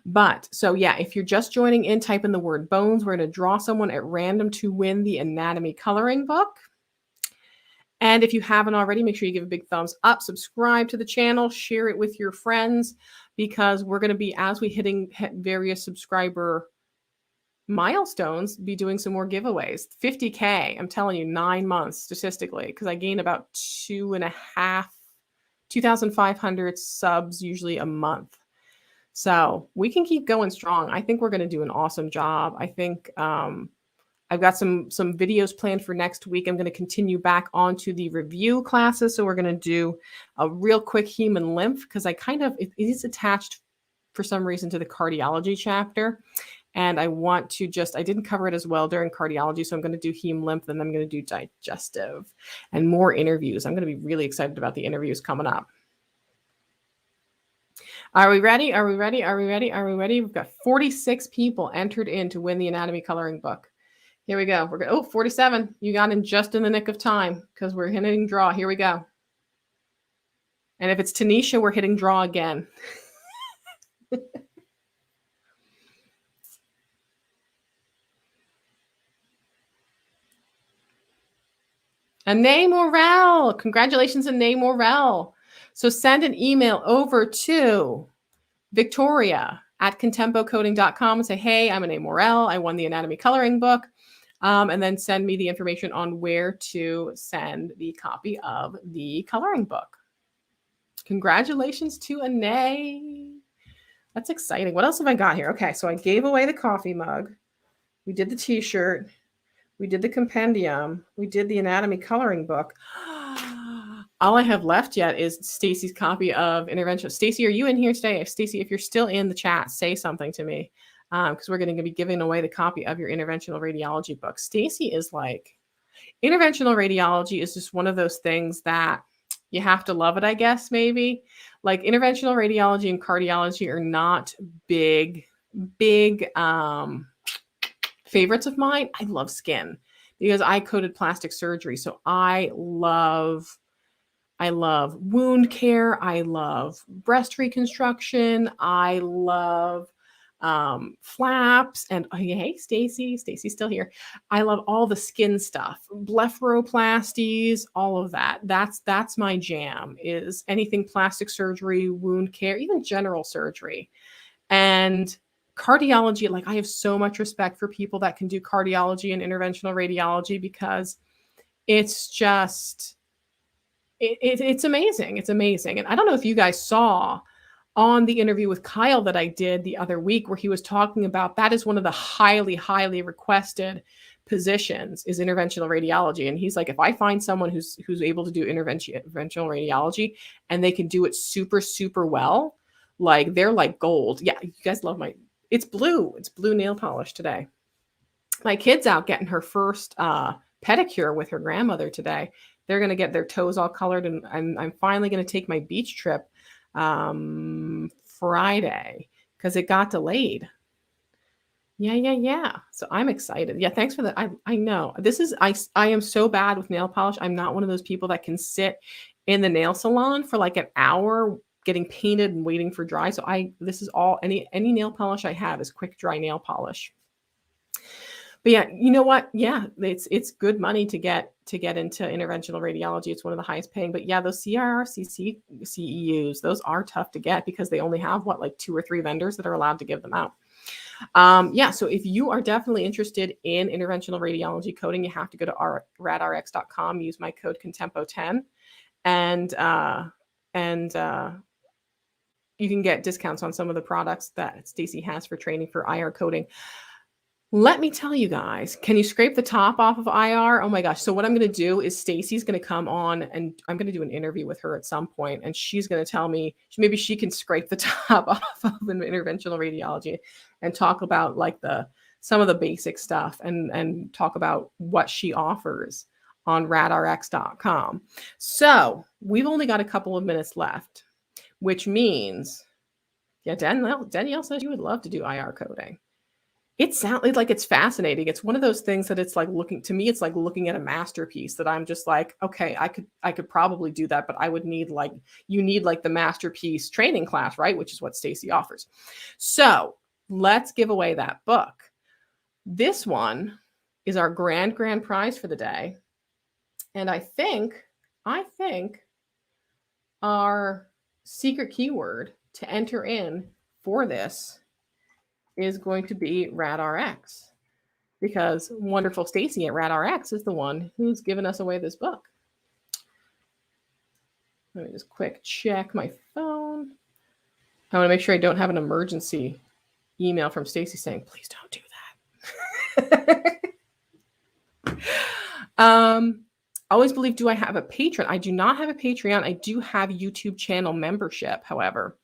But so yeah, if you're just joining in, type in the word bones. We're going to draw someone at random to win the anatomy coloring book. And if you haven't already, make sure you give a big thumbs up, subscribe to the channel, share it with your friends, because we're going to be, as we hitting various subscriber milestones, be doing some more giveaways. 50K, I'm telling you, 9 months statistically, because I gain about 2,500 subs usually a month. So we can keep going strong. I think we're going to do an awesome job. I think I've got some videos planned for next week. I'm going to continue back onto the review classes. So we're going to do a real quick heme and lymph, because it is attached for some reason to the cardiology chapter. And I want to I didn't cover it as well during cardiology. So I'm going to do heme lymph, and then I'm going to do digestive and more interviews. I'm going to be really excited about the interviews coming up. Are we ready? Are we ready? Are we ready? Are we ready? We've got 46 people entered in to win the anatomy coloring book. Here we go. 47. You got in just in the nick of time because we're hitting draw. Here we go. And if it's Tanisha, we're hitting draw again. Anae Morel. Congratulations, Anae Morel. So send an email over to Victoria@contempocoding.com and say, hey, I'm Anae Morel. I won the anatomy coloring book. And then send me the information on where to send the copy of the coloring book. Congratulations to Anae. That's exciting. What else have I got here? Okay, so I gave away the coffee mug. We did the t-shirt. We did the compendium. We did the anatomy coloring book. All I have left yet is Stacy's copy of Intervention. Stacy, are you in here today? Stacy, if you're still in the chat, say something to me, because we're going to be giving away the copy of your interventional radiology book. Stacy is like, interventional radiology is just one of those things that you have to love it, I guess, maybe. Like interventional radiology and cardiology are not big favorites of mine. I love skin because I coded plastic surgery. So I love wound care. I love breast reconstruction. I love flaps. And oh, hey, Stacy's still here. I love all the skin stuff, blepharoplasties, all of that. That's my jam, is anything plastic surgery, wound care, even general surgery. And cardiology, like I have so much respect for people that can do cardiology and interventional radiology because it's just, it's amazing. It's amazing. And I don't know if you guys saw on the interview with Kyle that I did the other week where he was talking about that is one of the highly, highly requested positions is interventional radiology. And he's like, if I find someone who's able to do interventional radiology and they can do it super, super well, like they're like gold. Yeah, you guys love it's blue nail polish today. My kid's out getting her first pedicure with her grandmother today. They're going to get their toes all colored, and I'm finally going to take my beach trip Friday because it got delayed. Yeah. So I'm excited. Yeah, thanks for that. I know this is I am so bad with nail polish. I'm not one of those people that can sit in the nail salon for like an hour getting painted and waiting for dry. So this is all any nail polish I have is quick dry nail polish. But yeah, you know what? Yeah, it's good money to get into interventional radiology. It's one of the highest paying. But yeah, those CIRCC CEUs, those are tough to get because they only have like 2 or 3 vendors that are allowed to give them out. Yeah, so if you are definitely interested in interventional radiology coding, you have to go to radrx.com, use my code Contempo10, and you can get discounts on some of the products that Stacy has for training for IR coding. Let me tell you guys, can you scrape the top off of IR? Oh my gosh. So what I'm going to do is Stacy's going to come on and I'm going to do an interview with her at some point, and she's going to tell me, maybe she can scrape the top off of an interventional radiology and talk about like some of the basic stuff and talk about what she offers on radrx.com. So we've only got a couple of minutes left, which means, yeah, Danielle says you would love to do IR coding. It sounds like it's fascinating. It's one of those things that it's like it's like looking at a masterpiece that I'm just like, okay, I could probably do that, but I would need you need the masterpiece training class, right? Which is what Stacy offers. So let's give away that book. This one is our grand prize for the day. And I think our secret keyword to enter in for this is going to be RadRx, because wonderful Stacy at RadRx is the one who's given us away this book. Let me just quick check my phone. I want to make sure I don't have an emergency email from Stacy saying, please don't do that. Always believe, do I have a Patreon? I do not have a Patreon. I do have YouTube channel membership, however.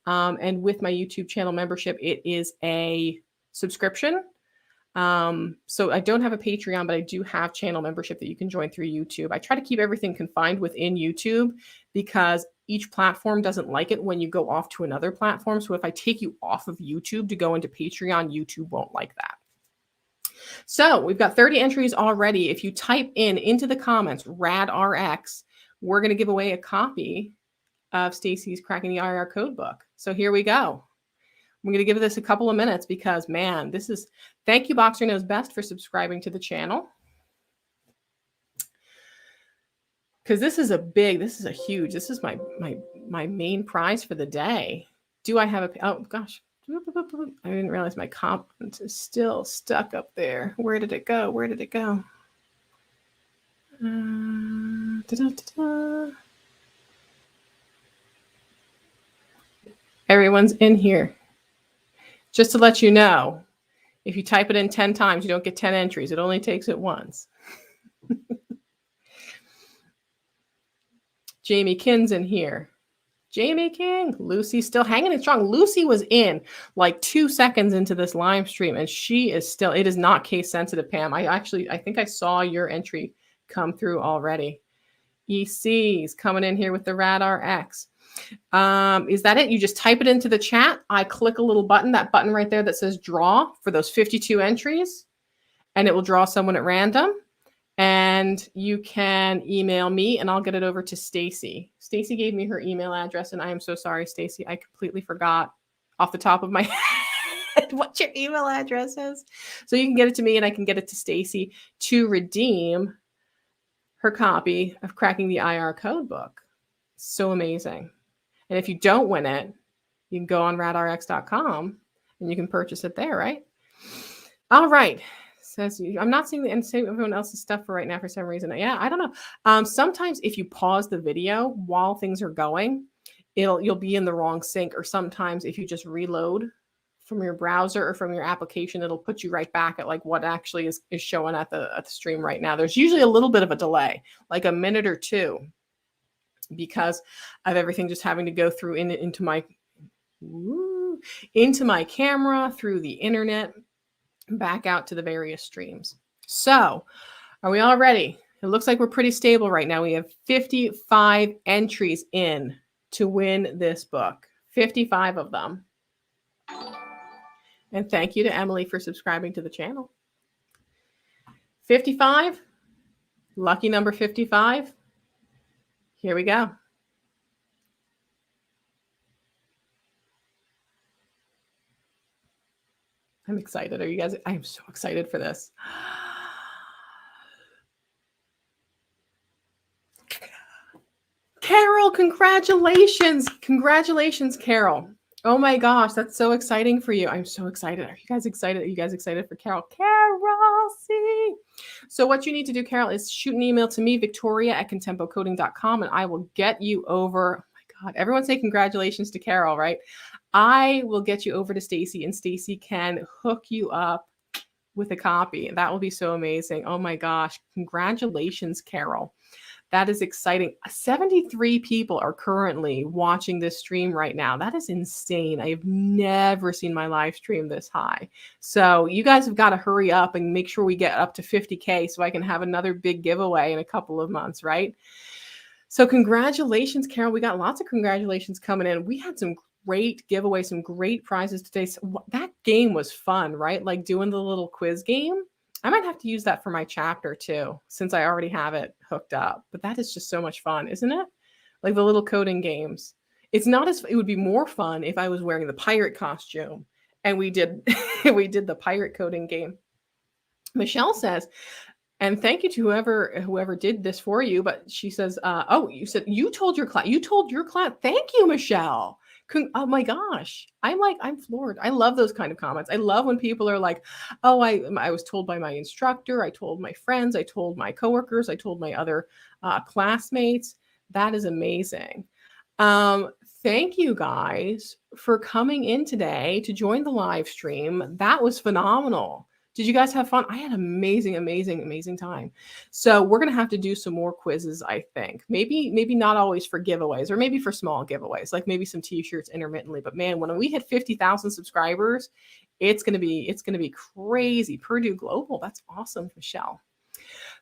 And with my YouTube channel membership, it is a subscription. So I don't have a Patreon, but I do have channel membership that you can join through YouTube. I try to keep everything confined within YouTube because each platform doesn't like it when you go off to another platform. So if I take you off of YouTube to go into Patreon, YouTube won't like that. So we've got 30 entries already. If you type into the comments, RadRx, we're going to give away a copy of Stacy's Cracking the IR Code book. So here we go. I'm going to give this a couple of minutes because, man, thank you, Boxer Knows Best, for subscribing to the channel. Because this is huge, this is my main prize for the day. Do I have oh gosh, I didn't realize my comment is still stuck up there. Where did it go? Everyone's in here. Just to let you know, if you type it in 10 times, you don't get 10 entries. It only takes it once. Jamie Kin's in here. Jamie King, Lucy's still hanging it strong. Lucy was in like 2 seconds into this live stream, and she is still, it is not case sensitive, Pam. I think I saw your entry come through already. EC's coming in here with the RadRX. Is that it? You just type it into the chat. I click a little button, that button right there that says draw for those 52 entries, and it will draw someone at random. And you can email me and I'll get it over to Stacy. Stacy gave me her email address, and I am so sorry, Stacy. I completely forgot off the top of my head what your email address is. So you can get it to me and I can get it to Stacy to redeem her copy of Cracking the IR Code book. So amazing. And if you don't win it, you can go on radrx.com and you can purchase it there, right? All right. Says I'm not seeing the same everyone else's stuff for right now for some reason. Yeah, I don't know. Sometimes if you pause the video while things are going, you'll be in the wrong sync. Or sometimes if you just reload from your browser or from your application, it'll put you right back at like what actually is showing at the stream right now. There's usually a little bit of a delay, like a minute or two, because of everything just having to go through into my camera, through the internet, back out to the various streams. So are we all ready? It looks like we're pretty stable right now. We have 55 entries in to win this book, 55 of them. And thank you to Emily for subscribing to the channel. 55, lucky number 55. Here we go. I'm excited. Are you guys? I am so excited for this. Carol, congratulations. Congratulations, Carol. Oh my gosh, that's so exciting for you. I'm so excited. Are you guys excited? Are you guys excited for Carol? Carol, see. So what you need to do, Carol, is shoot an email to me, victoria@contempocoding.com, and I will get you over. Oh my God, everyone say congratulations to Carol, right? I will get you over to Stacy, and Stacy can hook you up with a copy. That will be so amazing. Oh my gosh, congratulations, Carol. That is exciting. 73 people are currently watching this stream right now. That is insane. I have never seen my live stream this high. So you guys have got to hurry up and make sure we get up to 50K so I can have another big giveaway in a couple of months, right? So congratulations, Carol. We got lots of congratulations coming in. We had some great giveaways, some great prizes today. So that game was fun, right? Like doing the little quiz game. I might have to use that for my chapter too, since I already have it hooked up. But that is just so much fun, isn't it? Like the little coding games. It's not as, it would be more fun if I was wearing the pirate costume and we did the pirate coding game. Michelle says, and thank you to whoever did this for you. But she says, oh, you said you told your class. Thank you, Michelle. Oh my gosh. I'm floored. I love those kind of comments. I love when people are like, oh, I was told by my instructor. I told my friends. I told my coworkers. I told my other classmates. That is amazing. Thank you guys for coming in today to join the live stream. That was phenomenal. Did you guys have fun? I had amazing, amazing, amazing time. So we're going to have to do some more quizzes, I think. Maybe not always for giveaways, or maybe for small giveaways, like maybe some t-shirts intermittently. But man, when we hit 50,000 subscribers, it's going to be crazy. Purdue Global. That's awesome, Michelle.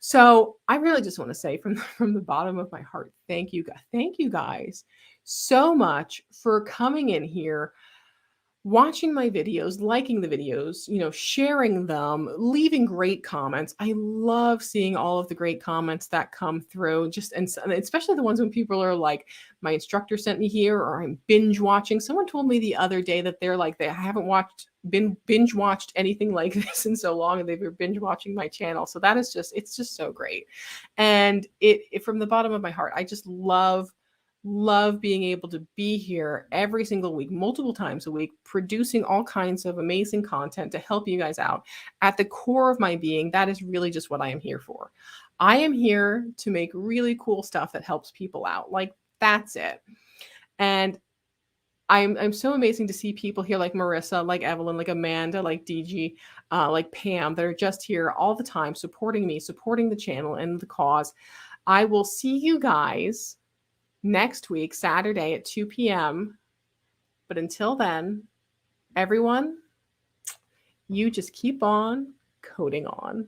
So I really just want to say from the bottom of my heart, thank you guys so much for coming in here, watching my videos, liking the videos, sharing them, leaving great comments. I love seeing all of the great comments that come through, and especially the ones when people are like, my instructor sent me here, or I'm binge watching. Someone told me the other day that they're like, they haven't binge watched anything like this in so long, and they've been binge watching my channel. So that is it's just so great. And it from the bottom of my heart, I just love being able to be here every single week, multiple times a week, producing all kinds of amazing content to help you guys out. At the core of my being, that is really just what I am here for. I am here to make really cool stuff that helps people out. Like, that's it. And I'm so amazing to see people here like Marissa, like Evelyn, like Amanda, like DG, like Pam, that are just here all the time supporting me, supporting the channel and the cause. I will see you guys next week, Saturday at 2 p.m. But until then, everyone, you just keep on coding on.